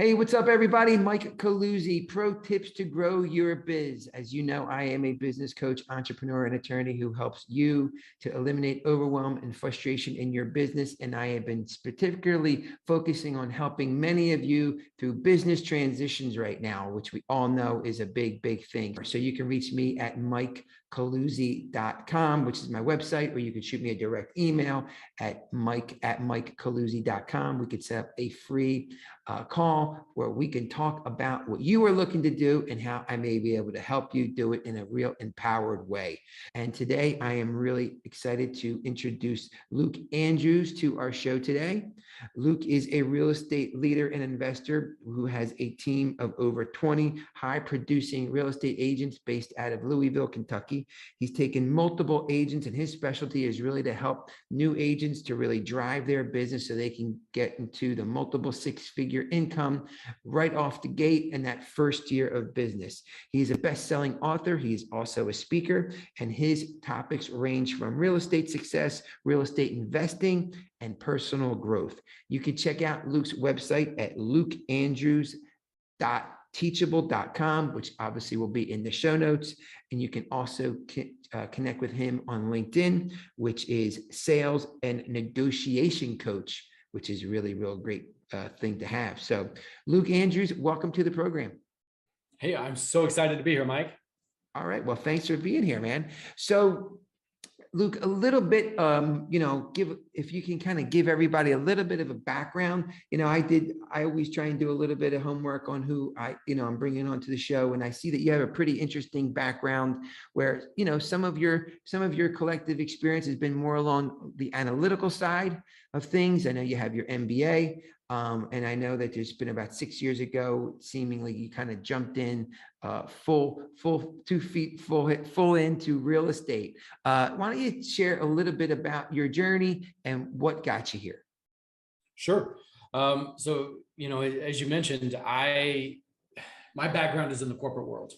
Hey, what's up, everybody? Mike Coluzzi, Pro Tips to Grow Your Biz. As you know, I am a business coach, entrepreneur, and attorney who helps you to eliminate overwhelm and frustration in your business. And I have been particularly focusing on helping many of you through business transitions right now, which we all know is a big, big thing. So you can reach me at mikecoluzzi.com, which is my website, or you can shoot me a direct email at mike@mikecoluzzi.com. We could set up a free call where we can talk about what you are looking to do and how I may be able to help you do it in a real empowered way. And today I am really excited to introduce Luke Andrews to our show today. Luke is a real estate leader and investor who has a team of over 20 high producing real estate agents based out of Louisville, Kentucky. He's taken multiple agents, and his specialty is really to help new agents to really drive their business so they can get into the multiple six-figure income right off the gate in that first year of business. He's a best-selling author. He's also a speaker, and his topics range from real estate success, real estate investing, and personal growth. You can check out Luke's website at lukeandrews.teachable.com, which obviously will be in the show notes. And you can also connect with him on LinkedIn, which is Sales and Negotiation Coach, which is really, real great thing to have. So Luke Andrews, welcome to the program. Hey, I'm so excited to be here, Mike. All right. Well, thanks for being here, man. So Luke, a little bit, if you can kind of give everybody a little bit of a background. I always try and do a little bit of homework on who I'm bringing onto the show. And I see that you have a pretty interesting background where, some of your collective experience has been more along the analytical side of things. I know you have your MBA. And I know that there's been about 6 years ago, seemingly you kind of jumped in full 2 feet, full into real estate. Why don't you share a little bit about your journey and what got you here? Sure. So, as you mentioned, my background is in the corporate world.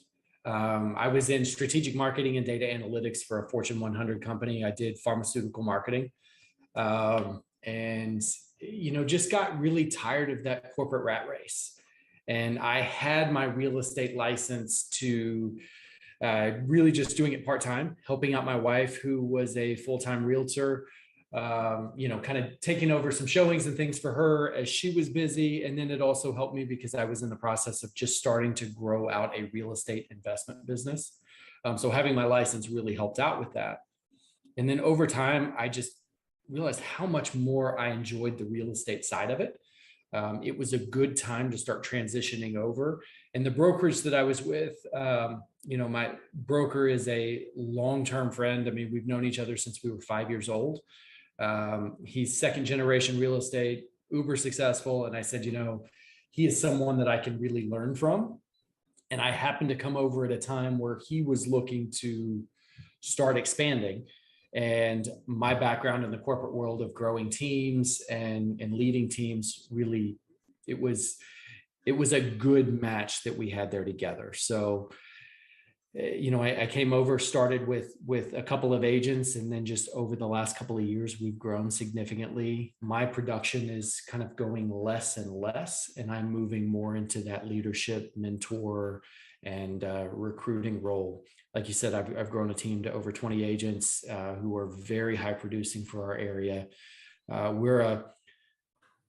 I was in strategic marketing and data analytics for a Fortune 100 company. I did pharmaceutical marketing. And just got really tired of that corporate rat race. And I had my real estate license to really just doing it part-time, helping out my wife, who was a full-time realtor, kind of taking over some showings and things for her as she was busy. And then it also helped me because I was in the process of just starting to grow out a real estate investment business. So having my license really helped out with that. And then over time, I just realized how much more I enjoyed the real estate side of it. It was a good time to start transitioning over. And the brokerage that I was with, my broker is a long-term friend. I mean, we've known each other since we were 5 years old. He's second generation real estate, uber successful. And I said, he is someone that I can really learn from. And I happened to come over at a time where he was looking to start expanding. And my background in the corporate world of growing teams and leading teams, really, it was a good match that we had there together. So, I came over, started with a couple of agents, and then just over the last couple of years, we've grown significantly. My production is kind of going less and less, and I'm moving more into that leadership, mentor, and recruiting role. Like you said, I've grown a team to over 20 agents who are very high producing for our area. We're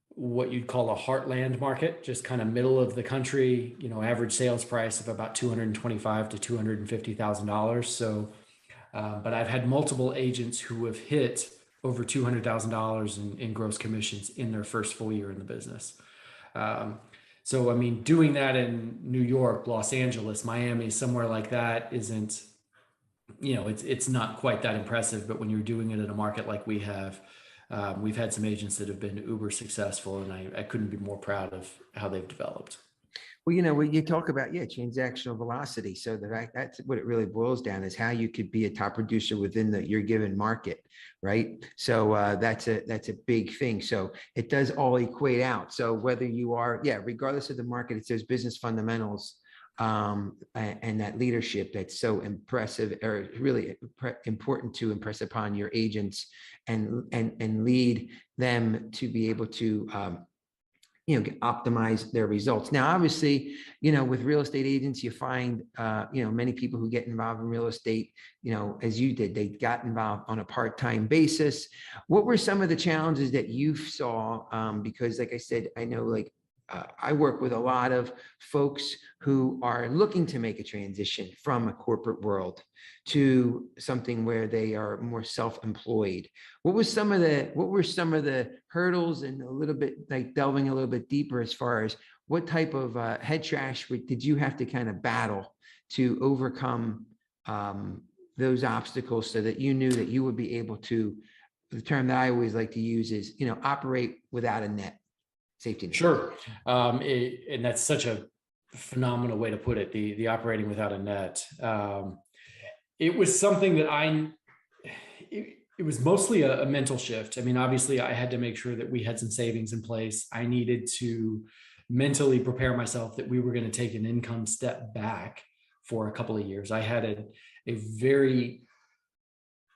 what you'd call a heartland market, just kind of middle of the country, average sales price of about $225,000 to $250,000. So, but I've had multiple agents who have hit over $200,000 in gross commissions in their first full year in the business. So, I mean, doing that in New York, Los Angeles, Miami, somewhere like that isn't, it's not quite that impressive. But when you're doing it in a market like we have, we've had some agents that have been uber successful, and I couldn't be more proud of how they've developed. Well, when you talk about, transactional velocity. So that's what it really boils down is how you could be a top producer within your given market, right? So that's a big thing. So it does all equate out. So whether you are, regardless of the market, it's those business fundamentals and that leadership that's so impressive, or really important to impress upon your agents and lead them to be able to optimize their results. Now, obviously, with real estate agents, you find, many people who get involved in real estate, as you did, they got involved on a part-time basis. What were some of the challenges that you saw? Because like I said, I know I work with a lot of folks who are looking to make a transition from a corporate world to something where they are more self-employed. What were some of the hurdles, and a little bit like delving a little bit deeper as far as what type of head trash did you have to kind of battle to overcome those obstacles so that you knew that you would be able to, the term that I always like to use is, operate without a net, safety net. Sure. And that's such a phenomenal way to put it, the operating without a net. It was something that it was mostly a mental shift. I mean, obviously I had to make sure that we had some savings in place. I needed to mentally prepare myself that we were going to take an income step back for a couple of years. I had a very,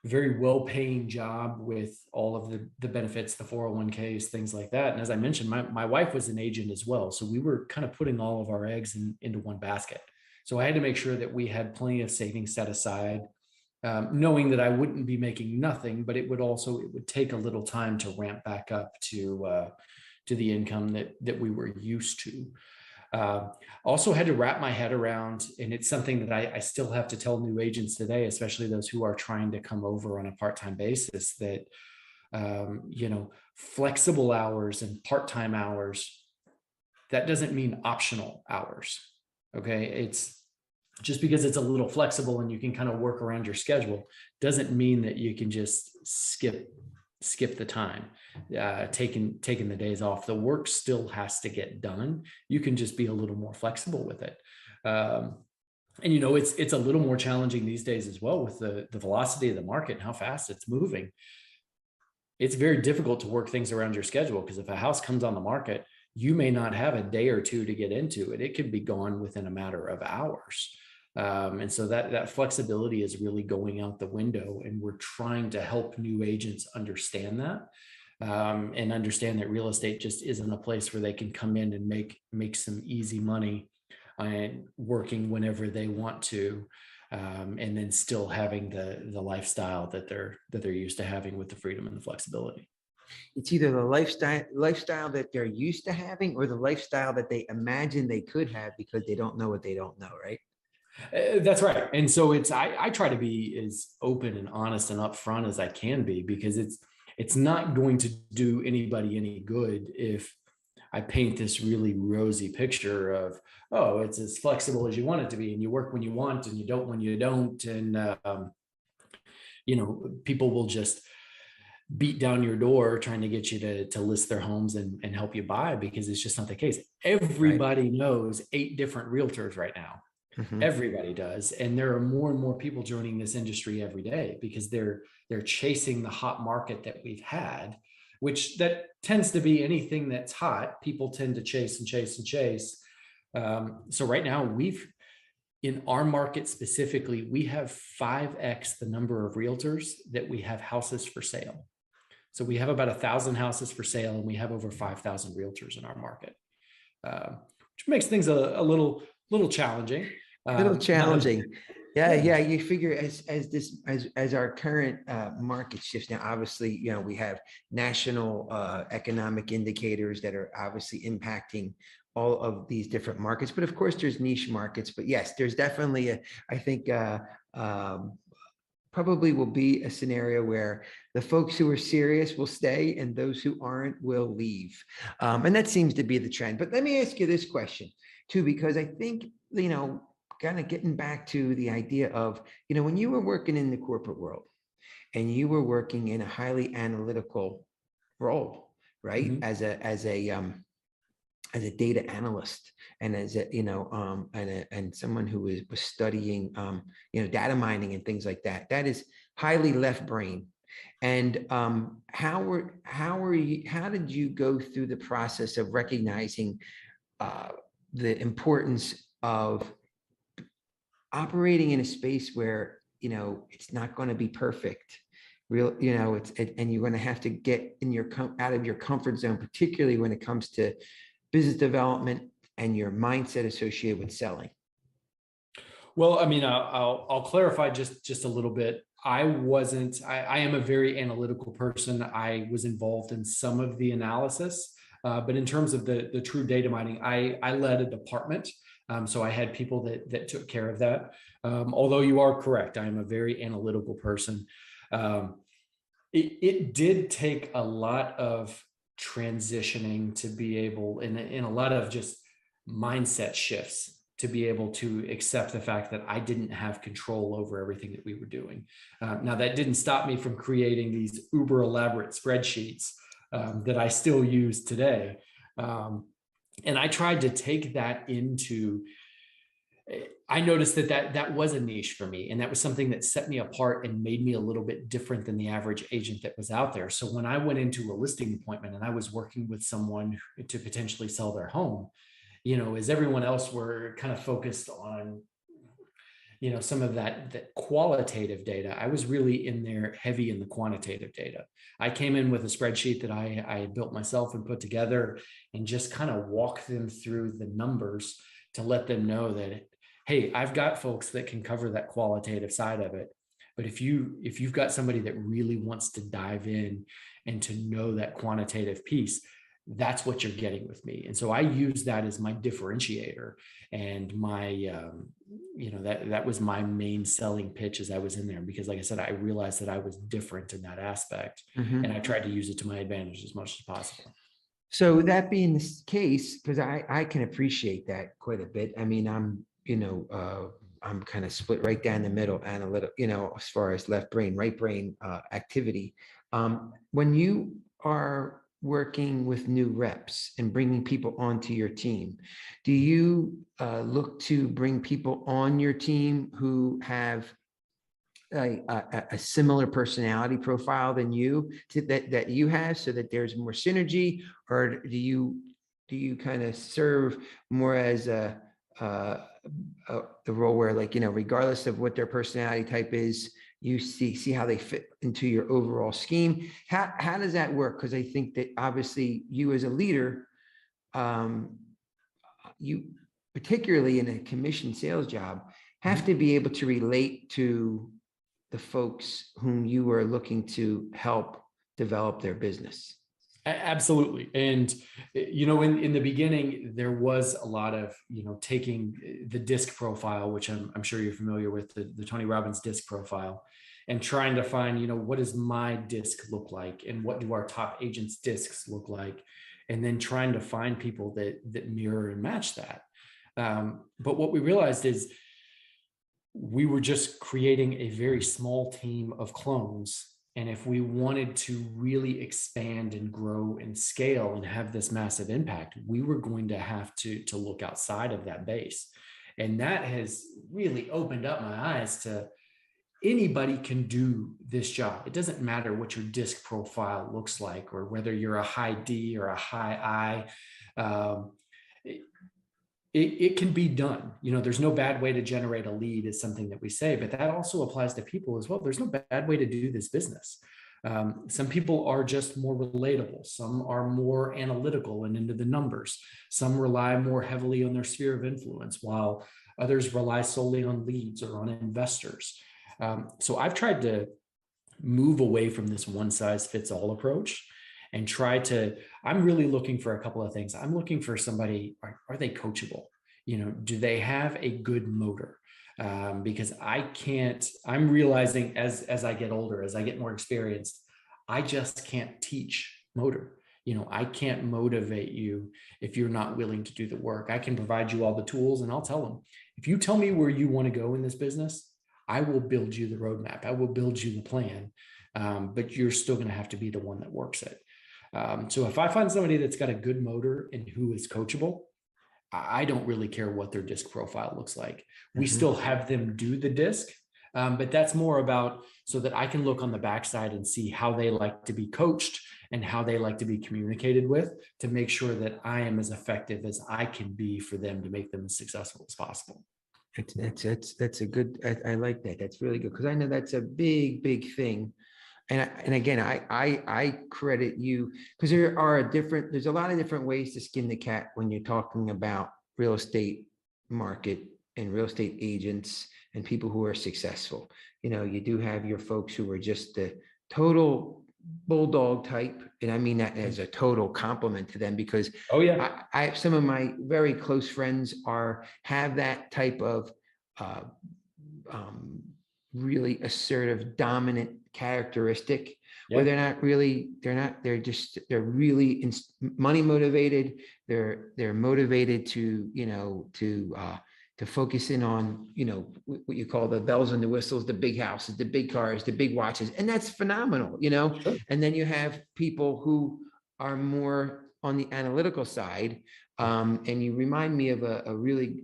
very well-paying job with all of the benefits, the 401ks, things like that. And as I mentioned, my wife was an agent as well. So we were kind of putting all of our eggs into one basket. So I had to make sure that we had plenty of savings set aside, knowing that I wouldn't be making nothing, but it would take a little time to ramp back up to the income that we were used to. Also had to wrap my head around, and it's something that I still have to tell new agents today, especially those who are trying to come over on a part-time basis, that flexible hours and part-time hours, that doesn't mean optional hours. Okay, it's just because it's a little flexible and you can kind of work around your schedule doesn't mean that you can just skip the time, taking the days off. The work still has to get done. You can just be a little more flexible with it. And it's a little more challenging these days as well with the velocity of the market and how fast it's moving. It's very difficult to work things around your schedule, because if a house comes on the market, you may not have a day or two to get into it. It could be gone within a matter of hours. And so that flexibility is really going out the window, and we're trying to help new agents understand that, and understand that real estate just isn't a place where they can come in and make some easy money and working whenever they want to, and then still having the lifestyle that they're used to having with the freedom and the flexibility. It's either the lifestyle that they're used to having, or the lifestyle that they imagine they could have because they don't know what they don't know, right? That's right. And so I try to be as open and honest and upfront as I can be, because it's not going to do anybody any good if I paint this really rosy picture of, oh, it's as flexible as you want it to be, and you work when you want and you don't when you don't, and people will just beat down your door trying to get you to list their homes and help you buy, because it's just not the case. Everybody knows 8 different realtors right now. Mm-hmm. Everybody does. And there are more and more people joining this industry every day because they're chasing the hot market that we've had, which that tends to be anything that's hot. People tend to chase and chase and chase. So right now in our market specifically, we have 5x the number of realtors that we have houses for sale. So we have about 1,000 houses for sale, and we have over 5,000 realtors in our market, which makes things a little challenging. Yeah. You figure as our current market shifts now, obviously, we have national economic indicators that are obviously impacting all of these different markets, but of course there's niche markets. But yes, there's definitely I think probably will be a scenario where the folks who are serious will stay and those who aren't will leave. And that seems to be the trend. But let me ask you this question too, because I think, kind of getting back to the idea of, when you were working in the corporate world and you were working in a highly analytical role, right? Mm-hmm. As a data analyst, and as a, and someone who was studying, data mining and things like that, that is highly left brain. And how did you go through the process of recognizing the importance of operating in a space where, it's not going to be perfect, and you're going to have to get out of your comfort zone, particularly when it comes to business development and your mindset associated with selling? Well, I mean, I'll clarify just a little bit. I am a very analytical person. I was involved in some of the analysis, but in terms of the true data mining, I led a department. So I had people that took care of that. Although you are correct, I am a very analytical person. Um, it did take a lot of transitioning to be able, in a lot of just mindset shifts, to be able to accept the fact that I didn't have control over everything that we were doing. Now, that didn't stop me from creating these uber elaborate spreadsheets that I still use today. And I tried to take that into, I noticed that was a niche for me, and that was something that set me apart and made me a little bit different than the average agent that was out there. So when I went into a listing appointment and I was working with someone to potentially sell their home, as everyone else were kind of focused on, some of that qualitative data, I was really in there heavy in the quantitative data. I came in with a spreadsheet that I had built myself and put together, and just kind of walk them through the numbers to let them know that, hey, I've got folks that can cover that qualitative side of it. But if you've got somebody that really wants to dive in and to know that quantitative piece, that's what you're getting with me. And so I use that as my differentiator, and that was my main selling pitch as I was in there, because like I said, I realized that I was different in that aspect, and I tried to use it to my advantage as much as possible. So that being the case, because I can appreciate that quite a bit. I mean, I'm kind of split right down the middle, analytical, as far as left brain, right brain activity. When you are working with new reps and bringing people onto your team, do you look to bring people on your team who have a similar personality profile than you that you have, so that there's more synergy, or do you kind of serve more as the role where, like, regardless of what their personality type is, you see how they fit into your overall scheme? How does that work? Because I think that obviously you as a leader, you, particularly in a commission sales job, have to be able to relate to the folks whom you are looking to help develop their business. Absolutely. And, in the beginning, there was a lot of, taking the disc profile, which I'm sure you're familiar with, the Tony Robbins disc profile, and trying to find, what does my disc look like, and what do our top agents' discs look like? And then trying to find people that mirror and match that. But what we realized is we were just creating a very small team of clones. And if we wanted to really expand and grow and scale and have this massive impact, we were going to have to look outside of that base. And that has really opened up my eyes to, anybody can do this job. It doesn't matter what your disc profile looks like, or whether you're a high D or a high I. It can be done. There's no bad way to generate a lead, is something that we say, but that also applies to people as well. There's no bad way to do this business. Some people are just more relatable. Some are more analytical and into the numbers. Some rely more heavily on their sphere of influence, while others rely solely on leads or on investors. So I've tried to move away from this one size fits all approach, and I'm really looking for a couple of things. I'm looking for somebody, are they coachable? Do they have a good motor? Because I'm realizing as I get older, as I get more experienced, I just can't teach motor. I can't motivate you if you're not willing to do the work. I can provide you all the tools, and I'll tell them, if you tell me where you want to go in this business, I will build you the roadmap. I will build you the plan. But you're still going to have to be the one that works it. So if I find somebody that's got a good motor and who is coachable, I don't really care what their disc profile looks like. We still have them do the disc, but that's more about so that I can look on the backside and see how they like to be coached and how they like to be communicated with, to make sure that I am as effective as I can be for them, to make them as successful as possible. That's a good, I like that. That's really good, because I know that's a big thing and again, I credit you because there's a lot of different ways to skin the cat when you're talking about real estate market and real estate agents and people who are successful. You do have your folks who are just the total bulldog type, and I mean that as a total compliment to them because Oh yeah. I some of my very close friends have that type of uh, um, really assertive, dominant characteristic where Yeah. they're really money motivated. They're motivated to, to focus in on, what you call the bells and the whistles, the big houses, the big cars, the big watches. And that's phenomenal. Sure. And then you have people who are more on the analytical side. And you remind me of a really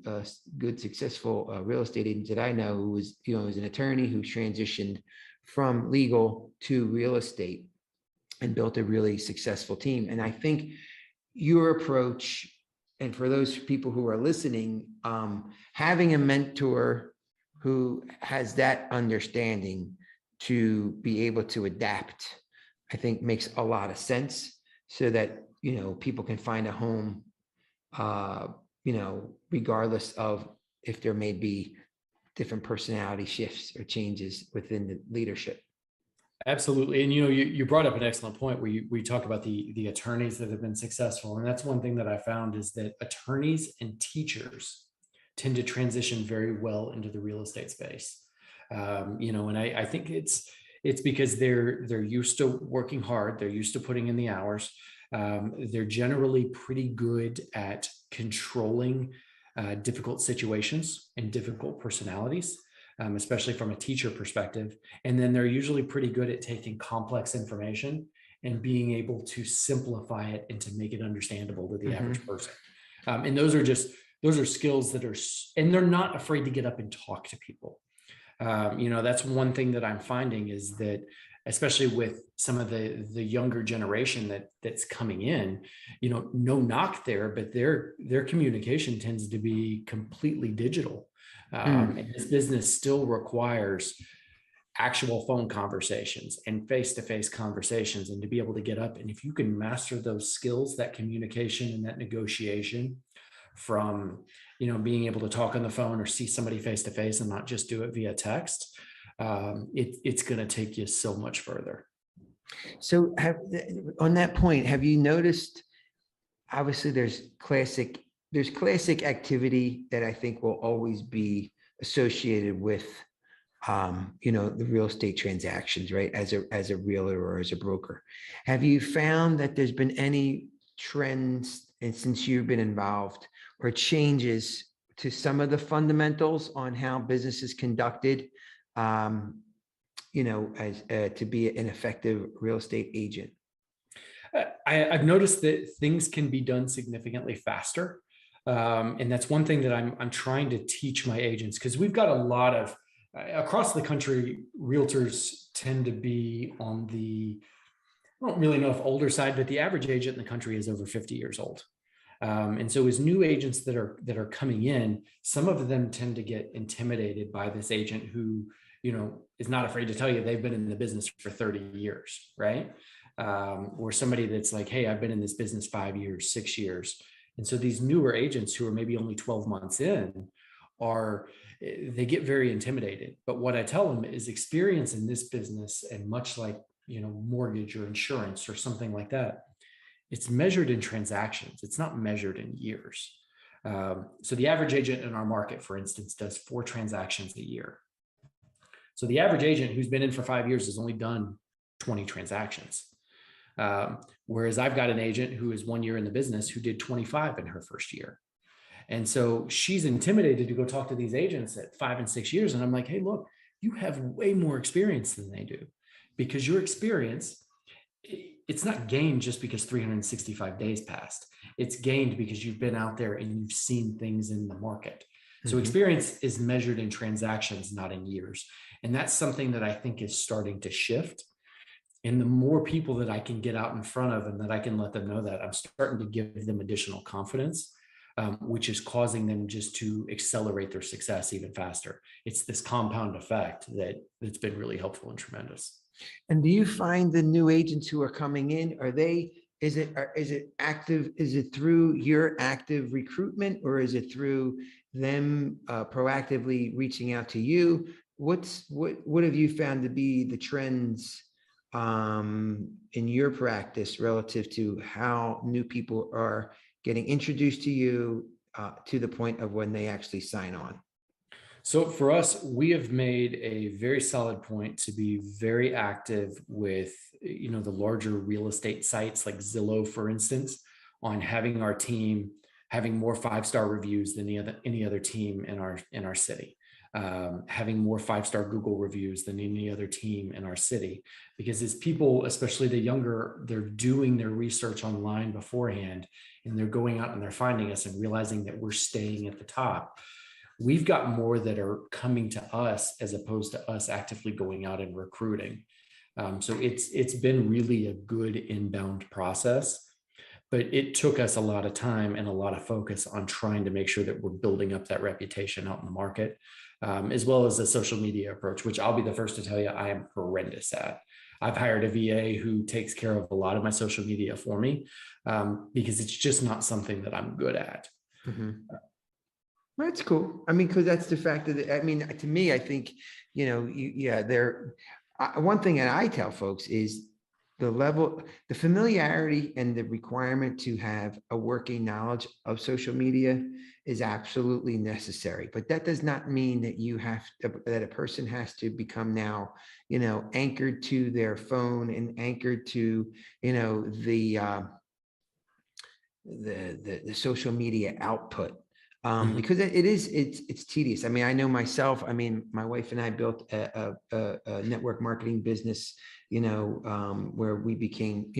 good, successful real estate agent that I know who was an attorney who transitioned from legal to real estate and built a really successful team. And I think your approach, and for those people who are listening, having a mentor who has that understanding to be able to adapt, I think makes a lot of sense so that, people can find a home, regardless of if there may be different personality shifts or changes within the leadership. Absolutely. And you brought up an excellent point where we talk about the attorneys that have been successful. And that's one thing that I found is that attorneys and teachers tend to transition very well into the real estate space. And I think it's because they're used to working hard, they're used to putting in the hours. They're generally pretty good at controlling difficult situations and difficult personalities, especially from a teacher perspective. And then they're usually pretty good at taking complex information and being able to simplify it and to make it understandable to the average person. And those are skills and they're not afraid to get up and talk to people. That's one thing that I'm finding is that, especially with some of the younger generation that's coming in, no knock there, but their communication tends to be completely digital. And this business still requires actual phone conversations and face-to-face conversations, and to be able to get up. And if you can master those skills, that communication and that negotiation, from being able to talk on the phone or see somebody face-to-face and not just do it via text, it's going to take you so much further. So on that point, have you noticed, obviously there's classic activity that I think will always be associated with, the real estate transactions, right? As a realtor or as a broker. Have you found that there's been any trends, and since you've been involved, or changes to some of the fundamentals on how business is conducted, as to be an effective real estate agent? I've noticed that things can be done significantly faster. And that's one thing that I'm trying to teach my agents, because we've got a lot of, across the country, realtors tend to be on the, I don't really know if older side, but the average agent in the country is over 50 years old. And so as new agents that are coming in, some of them tend to get intimidated by this agent who, is not afraid to tell you they've been in the business for 30 years, right? Or somebody that's like, hey, I've been in this business 5 years, 6 years. And so these newer agents who are maybe only 12 months in they get very intimidated. But what I tell them is experience in this business, and much like, mortgage or insurance or something like that, it's measured in transactions. It's not measured in years. So the average agent in our market, for instance, does 4 transactions a year. So the average agent who's been in for 5 years has only done 20 transactions. Whereas I've got an agent who is 1 year in the business who did 25 in her first year. And so she's intimidated to go talk to these agents at 5 and 6 years. And I'm like, hey, look, you have way more experience than they do, because your experience, it's not gained just because 365 days passed. It's gained because you've been out there and you've seen things in the market. So experience is measured in transactions, not in years. And that's something that I think is starting to shift. And the more people that I can get out in front of and that I can let them know that, I'm starting to give them additional confidence, which is causing them just to accelerate their success even faster. It's this compound effect that's been really helpful and tremendous. And do you find the new agents who are coming in, is it active? Is it through your active recruitment, or is it through them proactively reaching out to you? What have you found to be the trends in your practice relative to how new people are getting introduced to you to the point of when they actually sign on? So for us, we have made a very solid point to be very active with, the larger real estate sites like Zillow, for instance, on having our team having more five-star reviews than any other team in our city, having more five-star Google reviews than any other team in our city. Because as people, especially the younger, they're doing their research online beforehand, and they're going out and they're finding us and realizing that we're staying at the top. We've got more that are coming to us as opposed to us actively going out and recruiting. So it's been really a good inbound process, but it took us a lot of time and a lot of focus on trying to make sure that we're building up that reputation out in the market, as well as the social media approach, which I'll be the first to tell you I am horrendous at. I've hired a VA who takes care of a lot of my social media for me, because it's just not something that I'm good at. Mhm. That's cool. I mean, because that's the fact that, I mean, to me, I think, yeah, one thing that I tell folks is the familiarity and the requirement to have a working knowledge of social media is absolutely necessary. But that does not mean that that a person has to become now, anchored to their phone and anchored to, the social media output. Because it's tedious. I mean, I know myself. I mean, my wife and I built a network marketing business, where we became,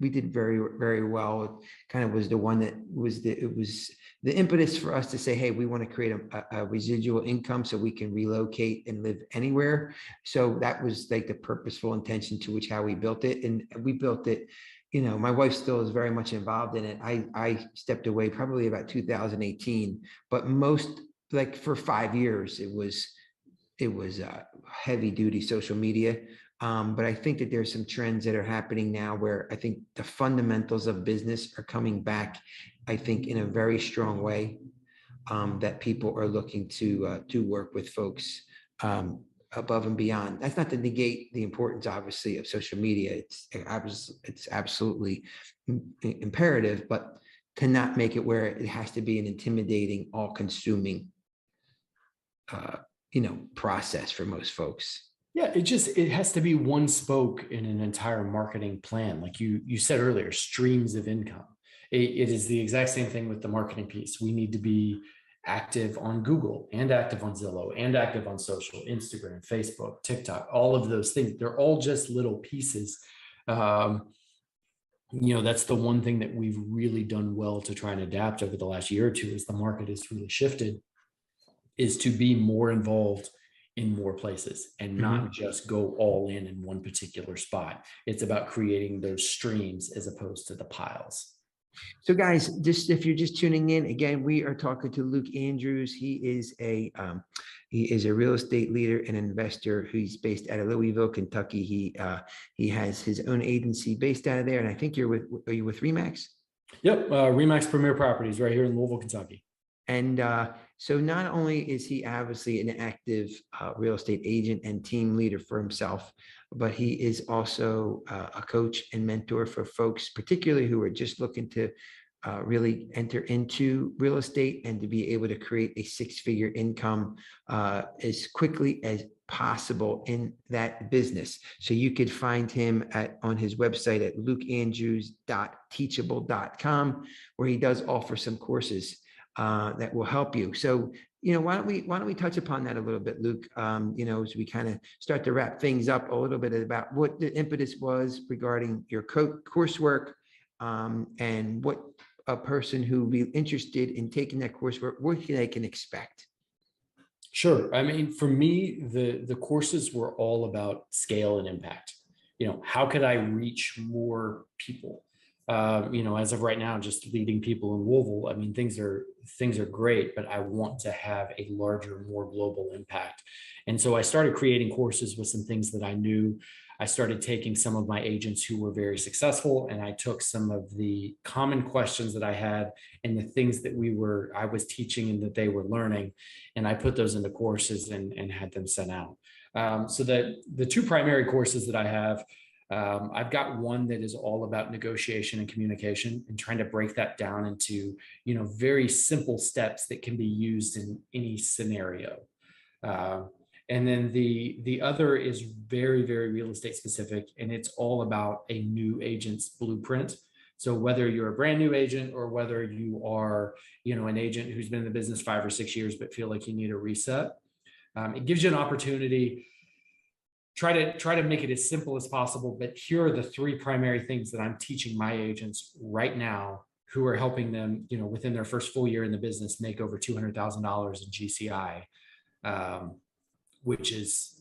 we did very, very well. It kind of was the one that it was the impetus for us to say, hey, we want to create a residual income so we can relocate and live anywhere. So that was like the purposeful intention to which how we built it. And we built it, my wife still is very much involved in it. I stepped away probably about 2018, but like for 5 years, it was heavy duty social media. But I think that there's some trends that are happening now where I think the fundamentals of business are coming back, I think, in a very strong way, that people are looking to work with folks above and beyond. That's not to negate the importance, obviously, of social media. It's absolutely imperative, but to not make it where it has to be an intimidating, all-consuming, process for most folks. Yeah, it has to be one spoke in an entire marketing plan. Like you said earlier, streams of income. It is the exact same thing with the marketing piece. We need to be active on Google and active on Zillow and active on social, Instagram, Facebook, TikTok, all of those things. They're all just little pieces. That's the one thing that we've really done well to try and adapt over the last year or two as the market has really shifted, is to be more involved in more places and not just go all in one particular spot. It's about creating those streams as opposed to the piles. So guys, just if you're just tuning in, again, we are talking to Luke Andrews. He is a real estate leader and investor who's based out of Louisville, Kentucky. He has his own agency based out of there. And I think are you with Remax? Yep. Remax Premier Properties right here in Louisville, Kentucky. And so not only is he obviously an active real estate agent and team leader for himself, but he is also a coach and mentor for folks, particularly who are just looking to really enter into real estate and to be able to create a six-figure income as quickly as possible in that business. So you could find him on his website at lukeandrews.teachable.com, where he does offer some courses that will help you. So, why don't we touch upon that a little bit, Luke? As we kind of start to wrap things up a little bit about what the impetus was regarding your coursework, and what a person who be interested in taking that coursework, what they can expect. Sure. I mean, for me, the courses were all about scale and impact. How could I reach more people? As of right now, just leading people in Louisville, I mean, things are great, but I want to have a larger, more global impact. And so I started creating courses with some things that I knew. I started taking some of my agents who were very successful, and I took some of the common questions that I had and the things that I was teaching and that they were learning, and I put those into courses and had them sent out. So that the two primary courses that I have, I've got one that is all about negotiation and communication and trying to break that down into, very simple steps that can be used in any scenario. Uh, and then the other is very, very real estate specific, and it's all about a new agent's blueprint. So whether you're a brand new agent or whether you are, an agent who's been in the business 5 or 6 years but feel like you need a reset, it gives you an opportunity. Try to make it as simple as possible, but here are the three primary things that I'm teaching my agents right now who are helping them, within their first full year in the business, make over $200,000 in GCI, um, which is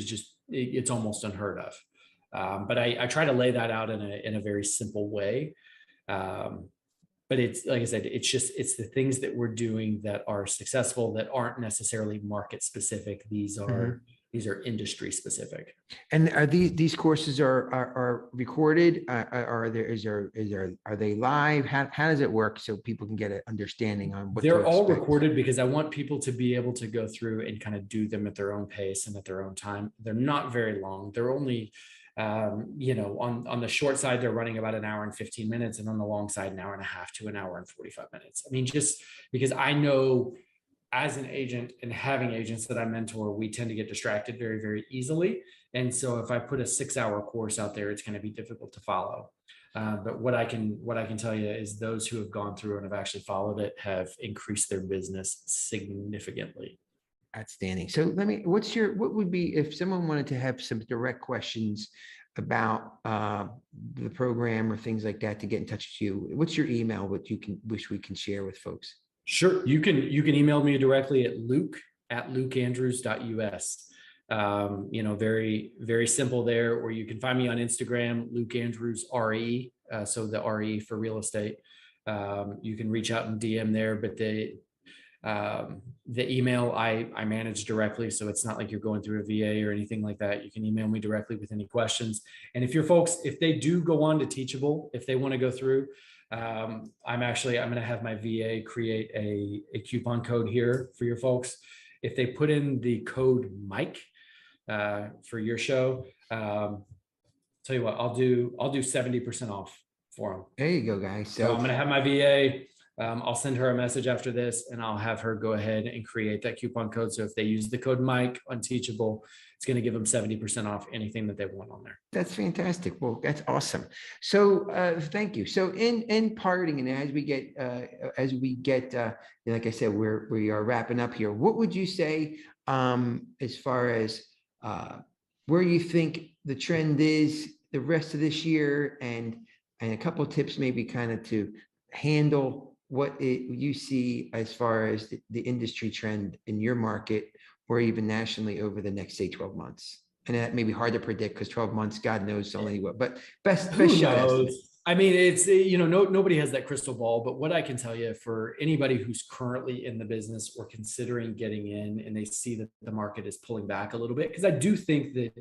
just, it's almost unheard of. But I try to lay that out in a very simple way. But it's, like I said, it's the things that we're doing that are successful that aren't necessarily market specific. These are industry specific. And are these courses are recorded? Are they live? How does it work so people can get an understanding on what to They're all expect? recorded because I want people to be able to go through and kind of do them at their own pace and at their own time. They're not very long. They're only, on the short side, they're running about an hour and 15 minutes, and on the long side, an hour and a half to an hour and 45 minutes. I mean, just because I know as an agent and having agents that I mentor, we tend to get distracted very, very easily. And so if I put a 6-hour course out there, it's going to be difficult to follow. But what I can tell you is those who have gone through and have actually followed it have increased their business significantly. Outstanding. So what would be, if someone wanted to have some direct questions about the program or things like that, to get in touch with you, what's your email, which we can share with folks? Sure. You can email me directly at luke@lukeandrews.us. Very, very simple there, or you can find me on Instagram, Luke Andrews RE. So the RE for real estate. You can reach out and DM there, but the email I manage directly. So it's not like you're going through a VA or anything like that. You can email me directly with any questions. And if they do go on to Teachable, if they want to go through, I'm going to have my VA create a coupon code here for your folks. If they put in the code Mike for your show, tell you what, I'll do 70% off for them. There you go, guys. So I'm going to have my VA. I'll send her a message after this, and I'll have her go ahead and create that coupon code. So if they use the code Mike on Teachable, it's going to give them 70% off anything that they want on there. That's fantastic. Well, that's awesome. So thank you. So in parting, and as we get, like I said, we are wrapping up here. What would you say as far as where you think the trend is the rest of this year, and a couple of tips maybe kind of to handle what you see as far as the industry trend in your market, or even nationally over the next, say, 12 months? And that may be hard to predict because 12 months, God knows only what, but best shot estimate. I mean, it's, nobody has that crystal ball, but what I can tell you for anybody who's currently in the business or considering getting in, and they see that the market is pulling back a little bit, because I do think that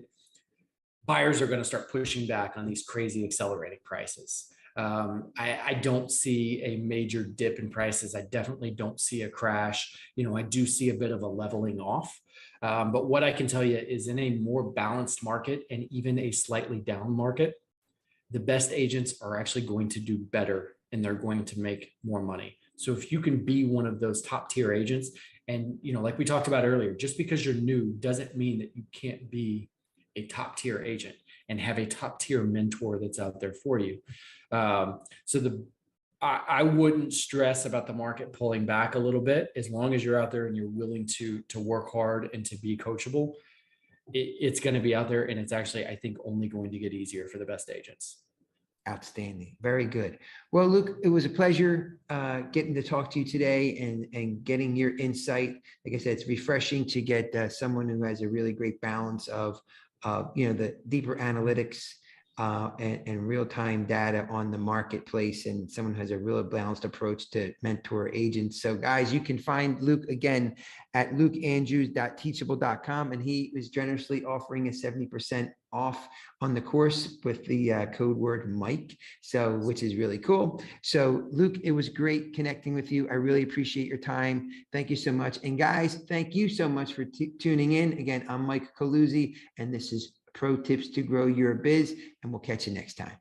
buyers are going to start pushing back on these crazy accelerating prices. I don't see a major dip in prices. I definitely don't see a crash. I do see a bit of a leveling off. But what I can tell you is, in a more balanced market and even a slightly down market, the best agents are actually going to do better, and they're going to make more money. So if you can be one of those top tier agents, and like we talked about earlier, just because you're new doesn't mean that you can't be a top tier agent and have a top tier mentor that's out there for you. I wouldn't stress about the market pulling back a little bit. As long as you're out there and you're willing to work hard and to be coachable, it's going to be out there. And it's actually, I think, only going to get easier for the best agents. Outstanding. Very good. Well, Luke, it was a pleasure getting to talk to you today and getting your insight. Like I said, it's refreshing to get someone who has a really great balance of the deeper analytics and real-time data on the marketplace, and someone who has a real balanced approach to mentor agents. So guys, you can find Luke again at lukeandrews.teachable.com, and he is generously offering a 70% off on the course with the code word Mike, so which is really cool. So Luke, it was great connecting with you. I really appreciate your time. Thank you so much. And guys, thank you so much for tuning in. Again, I'm Mike Coluzzi, and this is Pro Tips to Grow Your Biz, and we'll catch you next time.